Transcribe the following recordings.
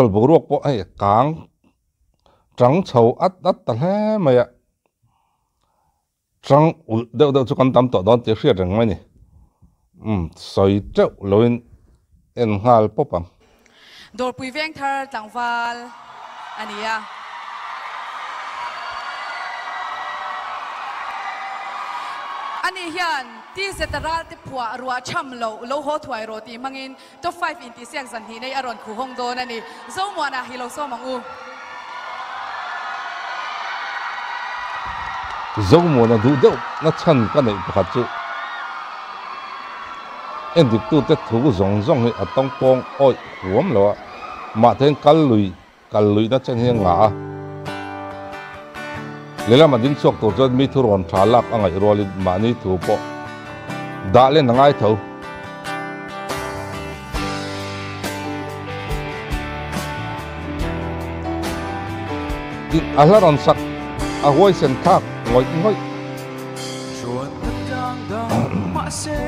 buruak po ai kawng trắng chầu ắt ta hết mày ạ trắng đeo cho con tắm tọt đón tiếc riết rằng mày nè soi trâu lối en hal popam Dawpui Vengthar tlangval ania ani hian ti zetara te phua ruwa cham lo ho thuai ro ti mangin top 5 in ti siak zan hi nei aron khu hong don ani Zomuana hi lo so mangu Zomuansanga du deuh na chan ka nei pakhat chu en dik tu te thu zong hi atong pong oi huam lo ma then kal lui na chen hi nga lela ma ding chok to jod mi thu ron thalak angai rolin ma ni thu po da le nangai tho din alaron sak a hoi sen thak ngoi chuan dang dang ma se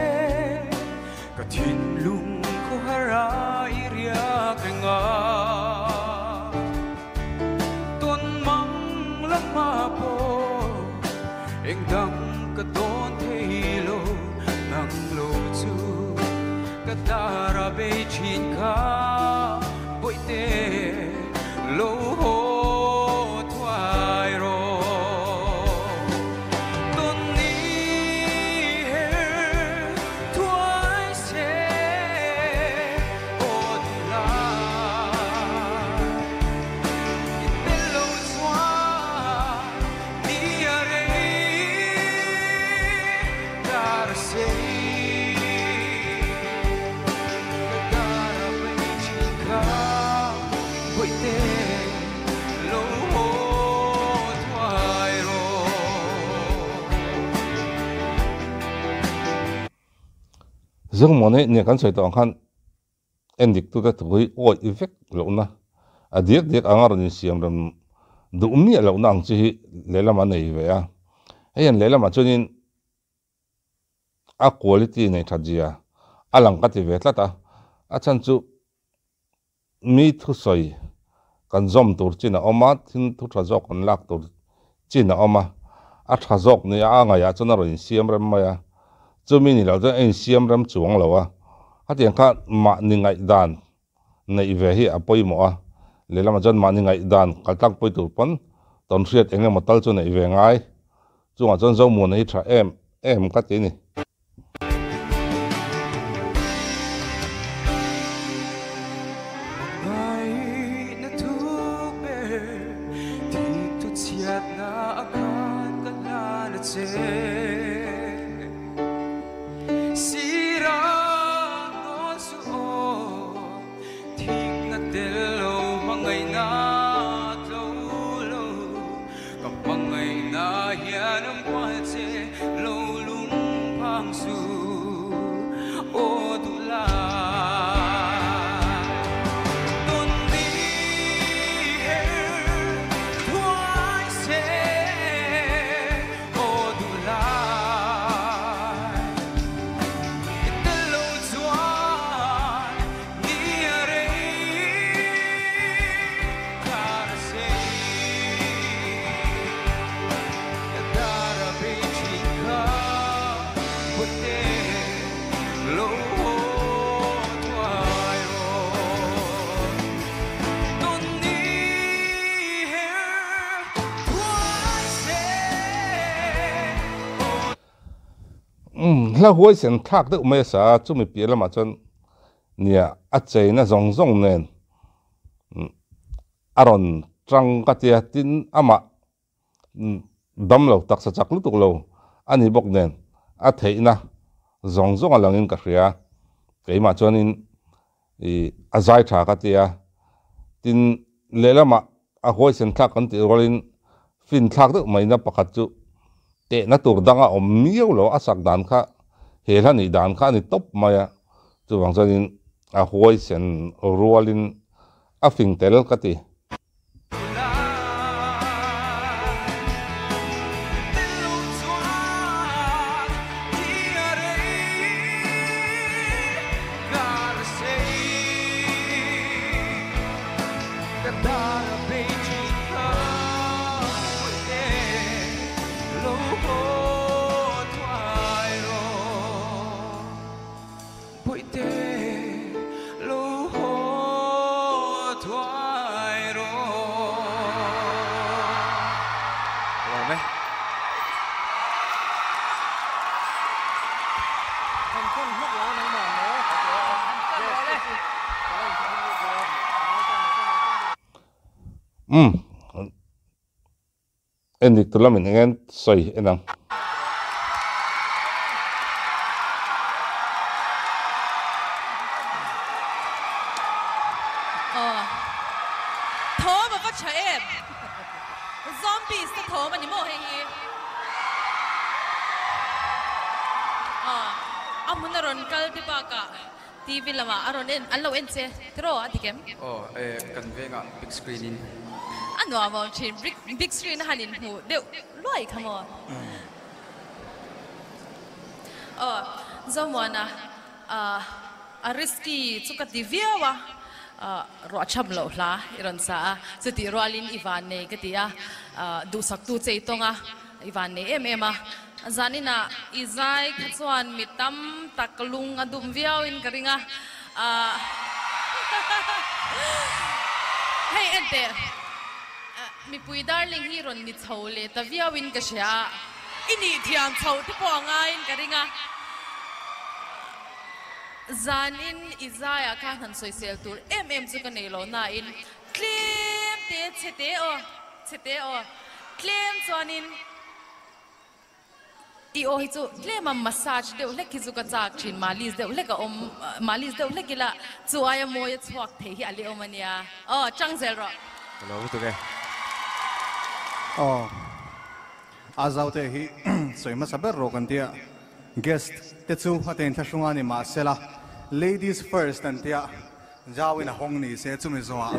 ka thin lung ko hara iria kenga ton mang lam ma po eng dang ka don thelo nang lo chu ka tara be chin ka boite lo ho Zomuansanga ne kan soi tong khan endik tu ta thui oi effect lo na adiak angar ni siam ram du mi lo na ang chi lela ma nei ve a hen lela ma chunin a quality nei thajia alang ka ti ve tlata a chan chu mi thu soi kan zom tur china oma thin thu tha jok kon lak tur china oma a tha jok ni a nga ya chuna ro in siam ram ma ya chumi ni lo cho en siam ram chuang lo a hatiang kha ma ni ngai dan nei ve hi apoi mo a lela ma jan ma ni ngai dan kal tak poi tur pon ton riat enge motal chu nei ve ngai chunga chon Zomuansanga hi tha em ka ti ni la huai sen thak de me sa chu mi pi la ma chon nia a chei na zong nen aron trang ka tia tin ama dam lo tak sa chak lu tuk lo ani bok nen a thei na zong alangin ka hria ke ma chonin a zai tha ka tia tin lela ma a huai sen thak kan ti rolin fin thak de mai na pakhat chu te na tur danga om miu lo asak dan kha hela ni dan kha ni top maya chu wang chanin a huai sen rualin a fing tel ka ti endik tu lamin ngen soi enang thố mà phát trời em zombie sẽ thố mà nhỉ mô hay gì muốn aron kal di ba ka TV lama aron en allo en se tro adikem kan venga big screen in ano amo chin big screen hanin hu de loi khamo zamwana a risky chuka diviawa ro cham lo hla iron sa chuti rolin ivan ne katia du sak tu cheitonga ivan ne em zanina izai khachuan mitam taklung adum viau in karinga hey ente mi pui darling hi ron ni chole ta viau in ka sha ini thiam chho ti po nga in karinga zanin izaya ka han social tour chu ka nei lo na in claim te chete o claim chuanin i o hi chu claim a massage deuh hlek hi chu ka chak thin malis deuh hlek a om malis deuh hlekila chu aya moya chuak the hi ali omania changzel ro hello tu ke azaute hi soima saber ro kan tia guest te chu haten thashunga ni ma sela ladies first and tia jawin a hong ni se chumi zoa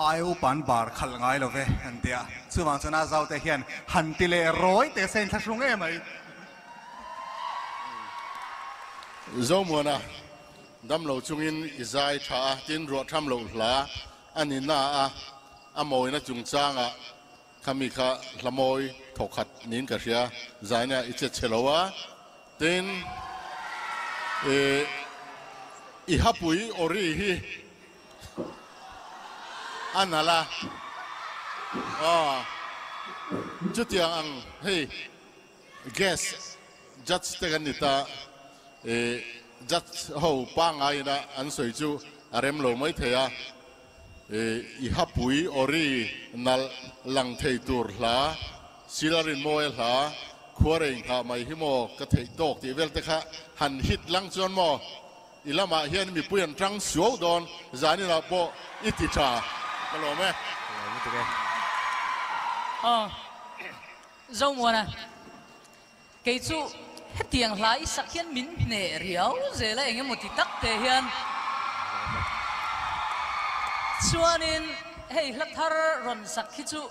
ai pan bar khal ngai lo ve an tia chuwang chuna zaute hian hantile roi te sen thashung e mai Zomuana dam lo chungin izai tha tin ro tham lo hla ani na a moi na chung changa khami kha hlamoi thokhat nin ka ria zaina iche chelowa tin i hapui ori hi anala chutiang ang hey guess judge teganita judge ho pa ngai na an soi chu arem lo mai theya i hapui ori nal lang thei tur hla silarin moe hla khuarein kha mai hi mo ka thei tok ti vel te kha han hit lang chon mo ilama hian mi puyan tang suo don zani la po iticha malo me Zomuana cái chú hết tiếng lái sắc hiên min nè riau dễ là anh em một tí tắc thể hiện chuanin hey lắc thar ron sắc khi chú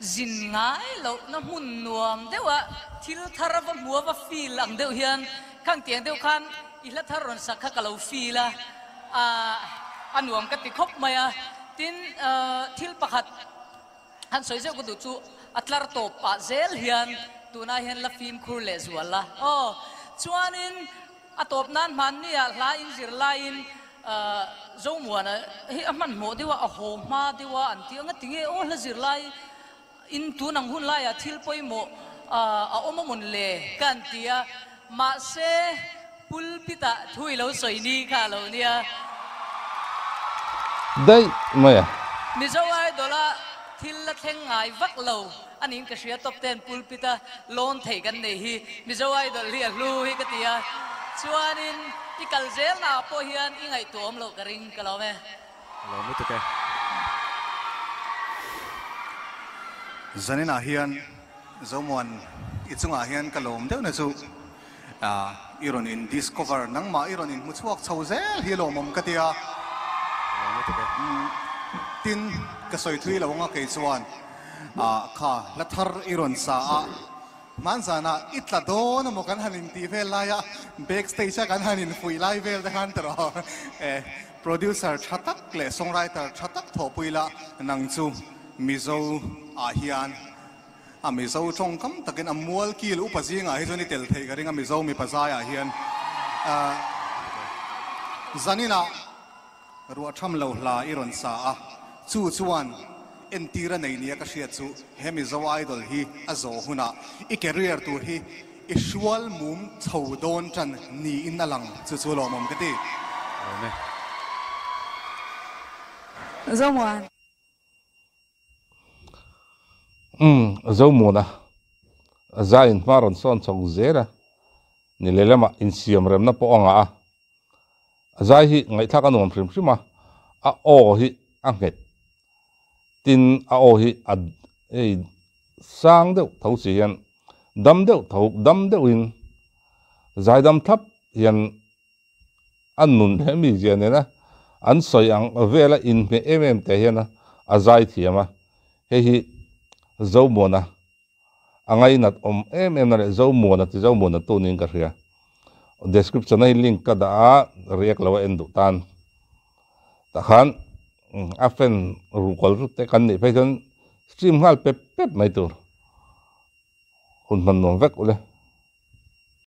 zin ngái lâu nó mun nuam đeo à thil thar và mua và phi lăng đeo hiền khang tiếng đeo khan ít lắc thar ron sắc khắc lâu phi la anh nuam cái tí khóc mày à tin thil pakhat han soi deu kudu chu atlar to pa zel hian tuna hian la film khur le zuala chuanin atop nan man nia la in zir la in zomuana hi aman mo dewa a ho ma dewa an tianga tinge la zir lai in tu nang hun la ya thil poi mo a omamon le kan tia ma se pulpita thui lo soi ni kha lo nia đây mày Mihuaisen dola thil la theng ngai vak lo anin ka sia top 10 pulpita lon thei kan nei hi Mihuaisen dol hi lu hi ka tia chuanin ikal zel na po hian i ngai tom lo ka ring ka lo me hello mu tu ke zanina hian zomuan ichunga hian kalom deu na chu iron in discover nang ma iron in muchuak chhozel hi lo mom ka tia tin ka soi thui lo nga ke chuan kha la thar iron sa man sana itla don mo kan hanin ti vel la ya backstage kan hanin fui lai vel da han tro producer chatak le songwriter chatak thopuila nang chu mizo hian mizo chong kam takin amwal kil upazinga hi joni tel thei garinga mizo mi pazaya hian zanina ruwa tham lo hla iron sa chu chuan entira nei nia ka hria chu hemi zo idol hi azo huna I career tur hi isual mum chhodon chan ni in alang chu chu lo mom kati Zomuan Zomuana zain maron son chong zera ni lelema in siam rem na po anga zai hi ngai thak anom phrim phima a o hi anget tin a o hi ei sang deuh tho si hian dam deuh in zai dam thap hian an nun hemi zian na an soi ang vela in me te hian a zai thiama he hi Zomuana angai nat na le Zomuana ti Zomuana tu nin ka ria description ai link ka da react lawa endu tan ta khan afen ru kol ru te kan ni pe kan stream hal pep mai tur hun man no vek ule